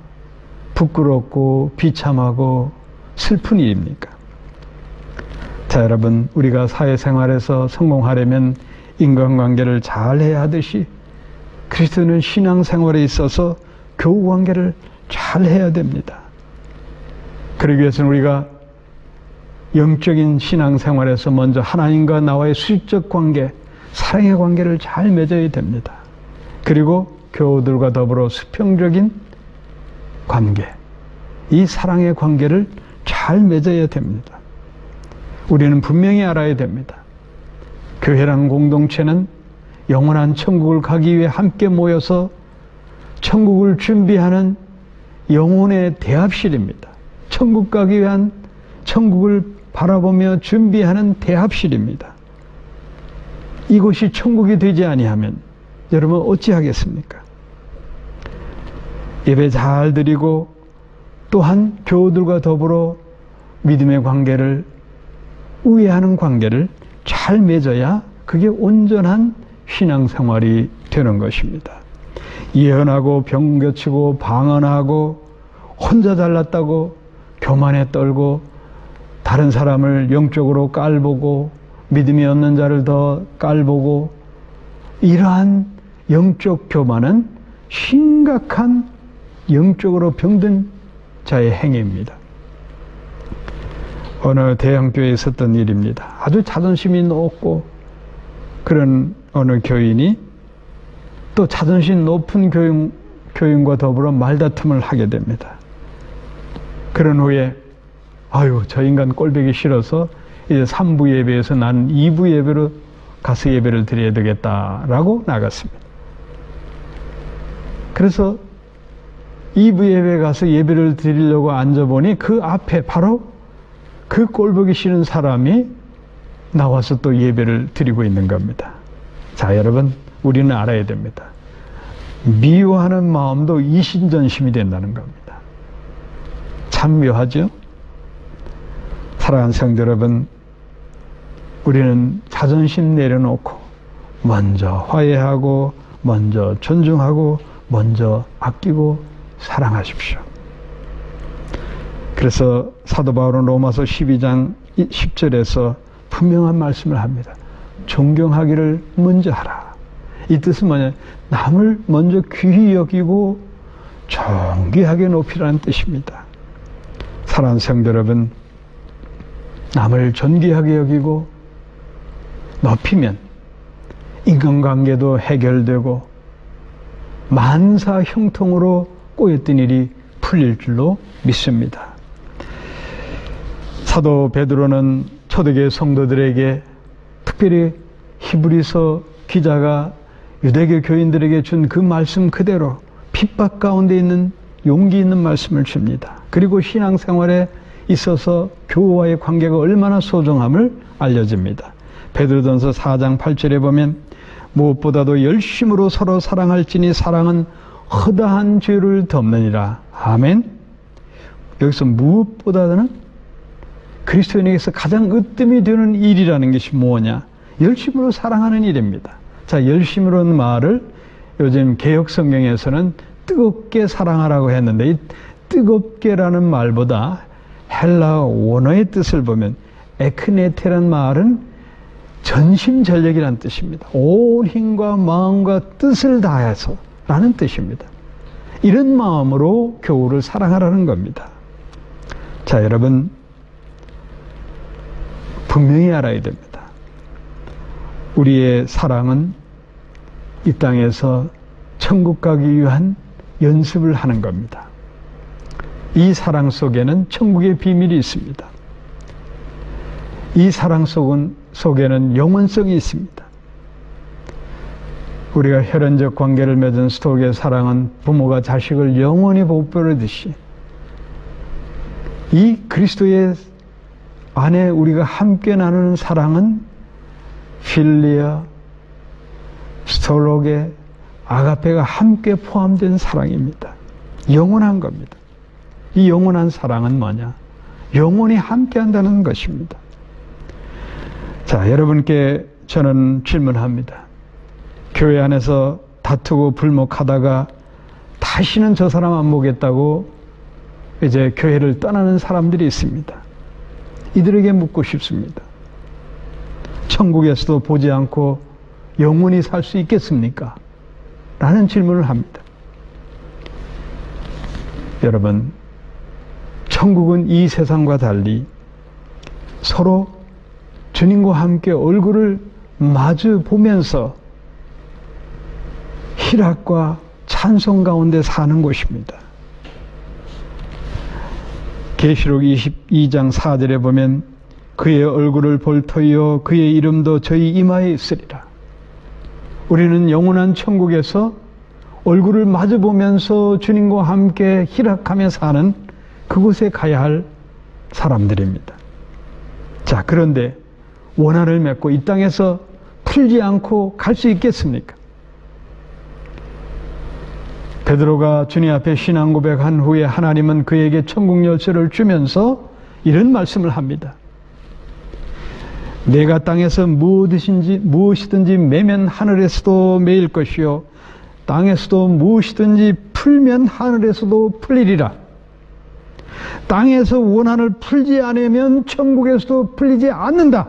부끄럽고 비참하고 슬픈 일입니까? 자, 여러분, 우리가 사회생활에서 성공하려면 인간관계를 잘해야 하듯이 그리스도는 신앙생활에 있어서 교우관계를 잘해야 됩니다. 그러기 위해서는 우리가 영적인 신앙생활에서 먼저 하나님과 나와의 수직적 관계, 사랑의 관계를 잘 맺어야 됩니다. 그리고 교우들과 더불어 수평적인 관계, 이 사랑의 관계를 잘 맺어야 됩니다. 우리는 분명히 알아야 됩니다. 교회란 공동체는 영원한 천국을 가기 위해 함께 모여서 천국을 준비하는 영혼의 대합실입니다. 천국 가기 위한 천국을 바라보며 준비하는 대합실입니다. 이곳이 천국이 되지 아니하면 여러분 어찌하겠습니까? 예배 잘 드리고 또한 교우들과 더불어 믿음의 관계를, 우애하는 관계를 잘 맺어야 그게 온전한 신앙생활이 되는 것입니다. 예언하고 병겨치고 방언하고 혼자 잘났다고 교만에 떨고 다른 사람을 영적으로 깔보고 믿음이 없는 자를 더 깔보고, 이러한 영적 교만은 심각한 영적으로 병든 자의 행위입니다. 어느 대형교회에 있었던 일입니다. 아주 자존심이 높고 그런 어느 교인이 또 자존심 높은 교인과 더불어 말다툼을 하게 됩니다. 그런 후에 아유, 저 인간 꼴보기 싫어서 이제 3부 예배에서 나는 2부 예배로 가서 예배를 드려야 되겠다라고 나갔습니다. 그래서 2부 예배에 가서 예배를 드리려고 앉아보니 그 앞에 바로 그 꼴보기 싫은 사람이 나와서 또 예배를 드리고 있는 겁니다. 자, 여러분, 우리는 알아야 됩니다. 미워하는 마음도 이신전심이 된다는 겁니다. 참 묘하죠? 사랑하는 성도 여러분, 우리는 자존심 내려놓고 먼저 화해하고 먼저 존중하고 먼저 아끼고 사랑하십시오. 그래서 사도 바울은 로마서 12장 10절에서 분명한 말씀을 합니다. 존경하기를 먼저 하라. 이 뜻은 뭐냐? 남을 먼저 귀히 여기고 존귀하게 높이라는 뜻입니다. 사랑하는 성도 여러분, 남을 존귀하게 여기고 높이면 인간관계도 해결되고 만사 형통으로 꼬였던 일이 풀릴 줄로 믿습니다. 사도 베드로는 초대교회 성도들에게, 특별히 히브리서 기자가 유대교 교인들에게 준 그 말씀 그대로 핍박 가운데 있는 용기 있는 말씀을 줍니다. 그리고 신앙생활에 있어서 교우와의 관계가 얼마나 소중함을 알려줍니다. 베드로전서 4장 8절에 보면 무엇보다도 열심으로 서로 사랑할지니 사랑은 허다한 죄를 덮느니라. 아멘. 여기서 무엇보다는 그리스도인에게서 가장 으뜸이 되는 일이라는 것이 뭐냐? 열심으로 사랑하는 일입니다. 자, 열심으로는 말을 요즘 개혁 성경에서는 뜨겁게 사랑하라고 했는데 이 뜨겁게라는 말보다 헬라 원어의 뜻을 보면 에크네테라는 말은 전심전력이라는 뜻입니다. 온 힘과 마음과 뜻을 다해서 라는 뜻입니다. 이런 마음으로 교우를 사랑하라는 겁니다. 자, 여러분 분명히 알아야 됩니다. 우리의 사랑은 이 땅에서 천국 가기 위한 연습을 하는 겁니다. 이 사랑 속에는 천국의 비밀이 있습니다. 이 사랑 속에는 영원성이 있습니다. 우리가 혈연적 관계를 맺은 스토크의 사랑은 부모가 자식을 영원히 복보르듯이 이 그리스도의 안에 우리가 함께 나누는 사랑은 필리아, 스톨로게, 아가페가 함께 포함된 사랑입니다. 영원한 겁니다. 이 영원한 사랑은 뭐냐? 영원히 함께 한다는 것입니다. 자, 여러분께 저는 질문합니다. 교회 안에서 다투고 불목하다가 다시는 저 사람 안 보겠다고 이제 교회를 떠나는 사람들이 있습니다. 이들에게 묻고 싶습니다. 천국에서도 보지 않고 영원히 살 수 있겠습니까? 라는 질문을 합니다. 여러분, 천국은 이 세상과 달리 서로 주님과 함께 얼굴을 마주 보면서 희락과 찬송 가운데 사는 곳입니다. 계시록 22장 4절에 보면 그의 얼굴을 볼 터이요 그의 이름도 저희 이마에 있으리라. 우리는 영원한 천국에서 얼굴을 마주 보면서 주님과 함께 희락하며 사는 그곳에 가야 할 사람들입니다. 자, 그런데 원한을 맺고 이 땅에서 풀지 않고 갈 수 있겠습니까? 베드로가 주님 앞에 신앙 고백한 후에 하나님은 그에게 천국 열쇠를 주면서 이런 말씀을 합니다. 내가 땅에서 무엇이든지 매면 하늘에서도 매일 것이요 땅에서도 무엇이든지 풀면 하늘에서도 풀리리라. 땅에서 원한을 풀지 않으면 천국에서도 풀리지 않는다.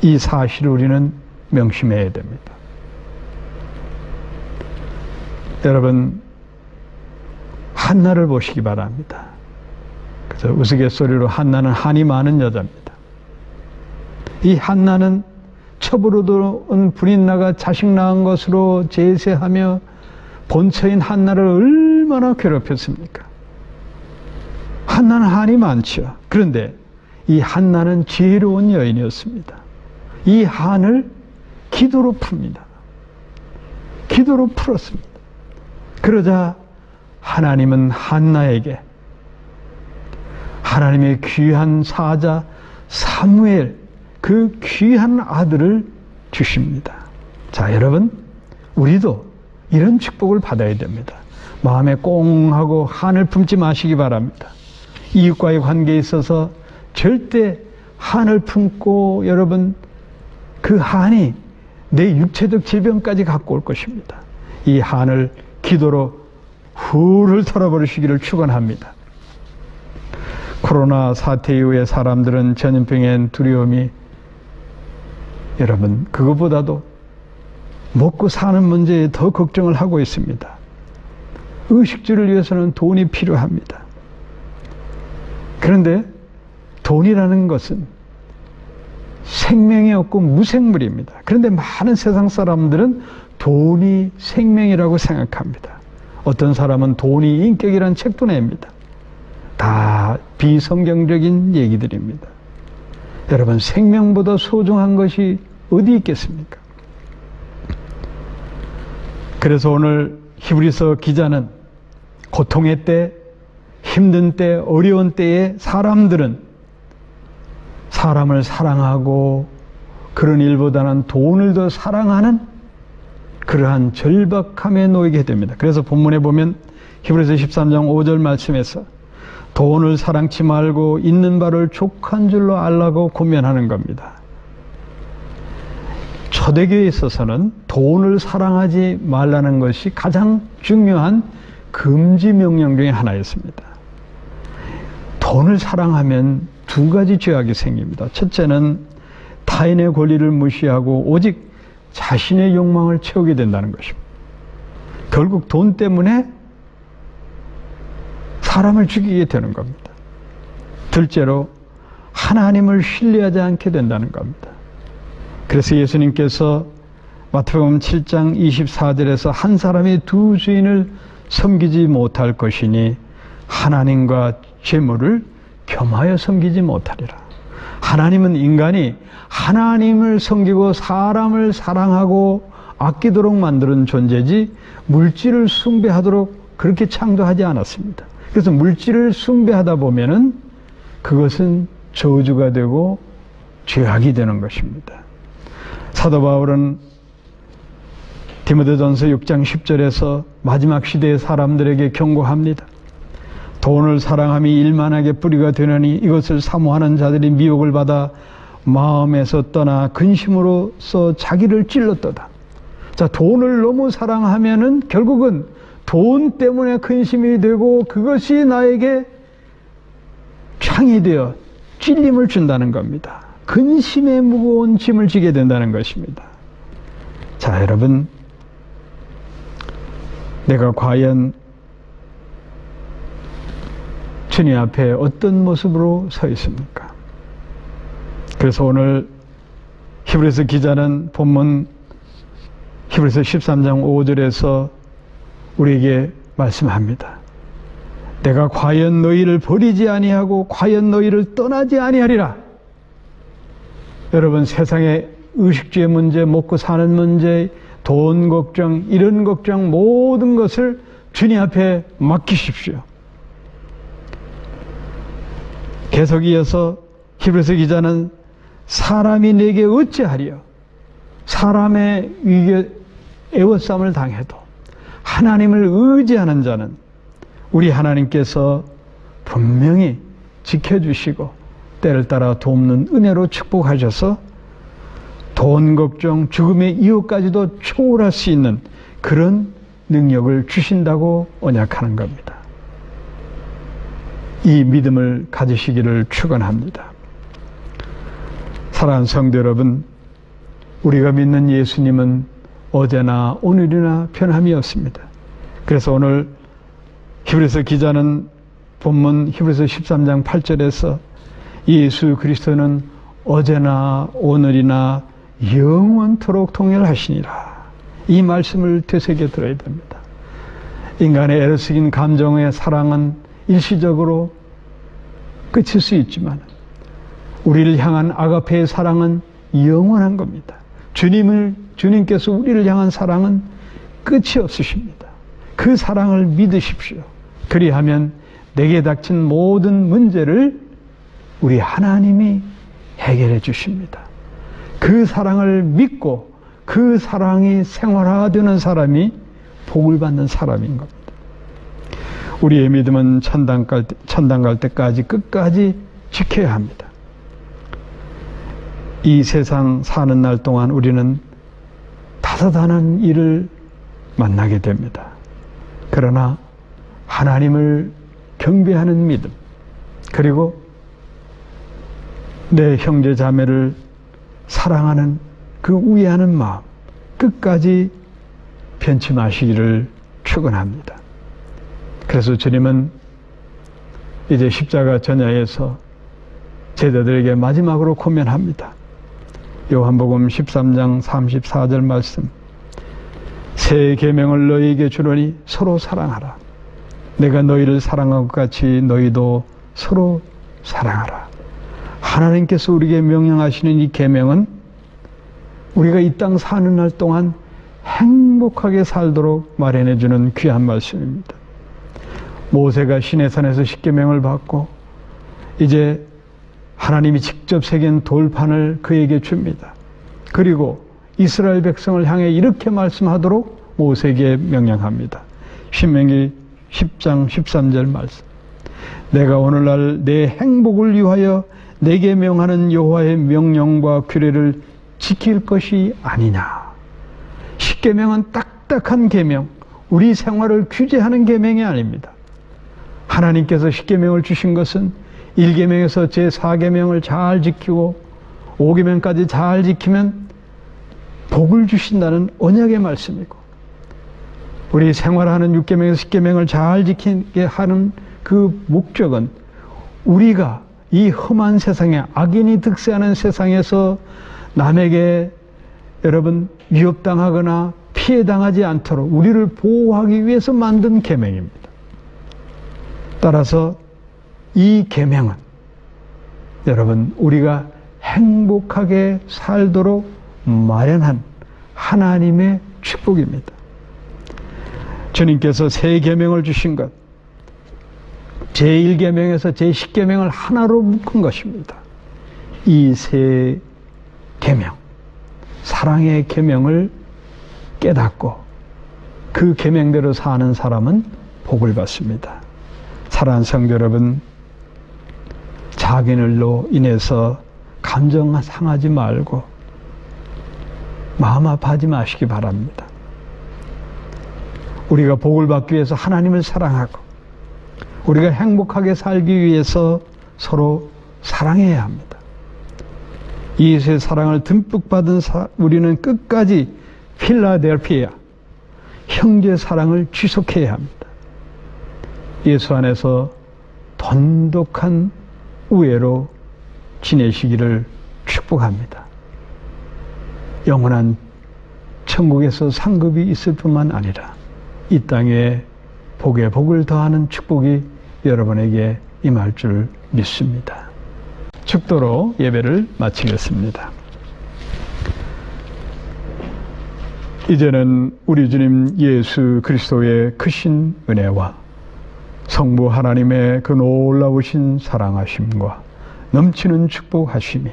이 사실을 우리는 명심해야 됩니다. 여러분, 한나를 보시기 바랍니다. 그래서 우스갯소리로 한나는 한이 많은 여자입니다. 이 한나는 첩으로 들어온 불인나가 자식 낳은 것으로 제세하며 본처인 한나를 얼마나 괴롭혔습니까? 한나는 한이 많죠. 그런데 이 한나는 지혜로운 여인이었습니다. 이 한을 기도로 풉니다. 기도로 풀었습니다. 그러자 하나님은 한나에게 하나님의 귀한 사자 사무엘, 그 귀한 아들을 주십니다. 자, 여러분, 우리도 이런 축복을 받아야 됩니다. 마음에 꽁하고 한을 품지 마시기 바랍니다. 이웃과의 관계에 있어서 절대 한을 품고 여러분 그 한이 내 육체적 질병까지 갖고 올 것입니다. 이 한을 기도로 훌훌 털어버리시기를 축원합니다. 코로나 사태 이후에 사람들은 전염병의 두려움이 여러분 그것보다도 먹고 사는 문제에 더 걱정을 하고 있습니다. 의식주를 위해서는 돈이 필요합니다. 그런데 돈이라는 것은 생명이 없고 무생물입니다. 그런데 많은 세상 사람들은 돈이 생명이라고 생각합니다. 어떤 사람은 돈이 인격이라는 책도 냅니다. 다 비성경적인 얘기들입니다. 여러분, 생명보다 소중한 것이 어디 있겠습니까? 그래서 오늘 히브리서 기자는 고통의 때, 힘든 때, 어려운 때에 사람들은 사람을 사랑하고 그런 일보다는 돈을 더 사랑하는 그러한 절박함에 놓이게 됩니다. 그래서 본문에 보면 히브리서 13장 5절 말씀에서 돈을 사랑치 말고 있는 바를 족한 줄로 알라고 권면하는 겁니다. 초대교회에 있어서는 돈을 사랑하지 말라는 것이 가장 중요한 금지 명령 중에 하나였습니다. 돈을 사랑하면 두 가지 죄악이 생깁니다. 첫째는 타인의 권리를 무시하고 오직 자신의 욕망을 채우게 된다는 것입니다. 결국 돈 때문에 사람을 죽이게 되는 겁니다. 둘째로 하나님을 신뢰하지 않게 된다는 겁니다. 그래서 예수님께서 마태복음 7장 24절에서 한 사람이 두 주인을 섬기지 못할 것이니 하나님과 재물을 겸하여 섬기지 못하리라. 하나님은 인간이 하나님을 섬기고 사람을 사랑하고 아끼도록 만드는 존재지 물질을 숭배하도록 그렇게 창조하지 않았습니다. 그래서 물질을 숭배하다 보면은 그것은 저주가 되고 죄악이 되는 것입니다. 사도 바울은 디모데전서 6장 10절에서 마지막 시대의 사람들에게 경고합니다. 돈을 사랑함이 일만하게 뿌리가 되느니 이것을 사모하는 자들이 미혹을 받아 마음에서 떠나 근심으로써 자기를 찔렀도다. 자, 돈을 너무 사랑하면은 결국은 돈 때문에 근심이 되고 그것이 나에게 창이 되어 찔림을 준다는 겁니다. 근심의 무거운 짐을 지게 된다는 것입니다. 자, 여러분, 내가 과연 주님 앞에 어떤 모습으로 서 있습니까? 그래서 오늘 히브리서 기자는 본문 히브리서 13장 5절에서 우리에게 말씀합니다. 내가 과연 너희를 버리지 아니하고 과연 너희를 떠나지 아니하리라. 여러분, 세상의 의식주의 문제, 먹고 사는 문제, 돈 걱정, 이런 걱정 모든 것을 주님 앞에 맡기십시오. 계속 이어서 히브리서 기자는 사람이 내게 어찌하리요? 사람의 위기에 애워싸움을 당해도 하나님을 의지하는 자는 우리 하나님께서 분명히 지켜주시고 때를 따라 돕는 은혜로 축복하셔서 돈 걱정, 죽음의 이유까지도 초월할 수 있는 그런 능력을 주신다고 언약하는 겁니다. 이 믿음을 가지시기를 축원합니다. 사랑하는 성도 여러분, 우리가 믿는 예수님은 어제나 오늘이나 변함이 없습니다. 그래서 오늘 히브리서 기자는 본문 히브리서 13장 8절에서 예수 그리스도는 어제나 오늘이나 영원토록 동일하시니라. 이 말씀을 되새겨 들어야 됩니다. 인간의 애로스긴 감정의 사랑은 일시적으로 끝일 수 있지만 우리를 향한 아가페의 사랑은 영원한 겁니다. 주님께서 우리를 향한 사랑은 끝이 없으십니다. 그 사랑을 믿으십시오. 그리하면 내게 닥친 모든 문제를 우리 하나님이 해결해 주십니다. 그 사랑을 믿고 그 사랑이 생활화되는 사람이 복을 받는 사람인 겁니다. 우리의 믿음은 천당 갈 때까지 끝까지 지켜야 합니다. 이 세상 사는 날 동안 우리는 다사다난 일을 만나게 됩니다. 그러나 하나님을 경배하는 믿음, 그리고 내 형제 자매를 사랑하는 그 우애하는 마음 끝까지 변치 마시기를 축원합니다. 그래서 주님은 이제 십자가 전야에서 제자들에게 마지막으로 고면합니다. 요한복음 13장 34절 말씀, 새 계명을 너희에게 주노니 서로 사랑하라. 내가 너희를 사랑한 것 같이 너희도 서로 사랑하라. 하나님께서 우리에게 명령하시는 이 계명은 우리가 이 땅 사는 날 동안 행복하게 살도록 마련해 주는 귀한 말씀입니다. 모세가 시내산에서 십계명을 받고 이제 하나님이 직접 새긴 돌판을 그에게 줍니다. 그리고 이스라엘 백성을 향해 이렇게 말씀하도록 모세에게 명령합니다. 신명기 10장 13절 말씀, 내가 오늘날 내 행복을 위하여 내게 명하는 여호와의 명령과 규례를 지킬 것이 아니냐. 십계명은 딱딱한 계명, 우리 생활을 규제하는 계명이 아닙니다. 하나님께서 십계명을 주신 것은 1계명에서 제4계명을 잘 지키고 5계명까지 잘 지키면 복을 주신다는 언약의 말씀이고, 우리 생활하는 6계명에서 10계명을 잘 지키게 하는 그 목적은 우리가 이 험한 세상에, 악인이 득세하는 세상에서 남에게 여러분 위협당하거나 피해당하지 않도록 우리를 보호하기 위해서 만든 계명입니다. 따라서 이 계명은 여러분 우리가 행복하게 살도록 마련한 하나님의 축복입니다. 주님께서 새 계명을 주신 것, 제1계명에서 제10계명을 하나로 묶은 것입니다. 이 새 계명, 사랑의 계명을 깨닫고 그 계명대로 사는 사람은 복을 받습니다. 사랑하는 성도 여러분, 자기들로 인해서 감정 상하지 말고 마음 아파하지 마시기 바랍니다. 우리가 복을 받기 위해서 하나님을 사랑하고 우리가 행복하게 살기 위해서 서로 사랑해야 합니다. 예수의 사랑을 듬뿍 받은 우리는 끝까지 필라델피아 형제 사랑을 지속해야 합니다. 예수 안에서 돈독한 우애로 지내시기를 축복합니다. 영원한 천국에서 상급이 있을 뿐만 아니라 이 땅에 복에 복을 더하는 축복이 여러분에게 임할 줄 믿습니다. 축도로 예배를 마치겠습니다. 이제는 우리 주님 예수 그리스도의 크신 은혜와 성부 하나님의 그 놀라우신 사랑하심과 넘치는 축복하심이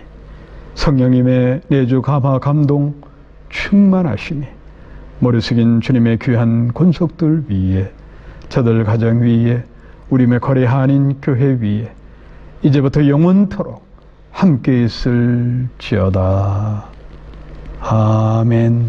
성령님의 내주 감화 감동 충만하심이 머리 숙인 주님의 귀한 권속들 위에, 저들 가정 위에, 우리의 거리 한인 교회 위에 이제부터 영원토록 함께 있을지어다. 아멘.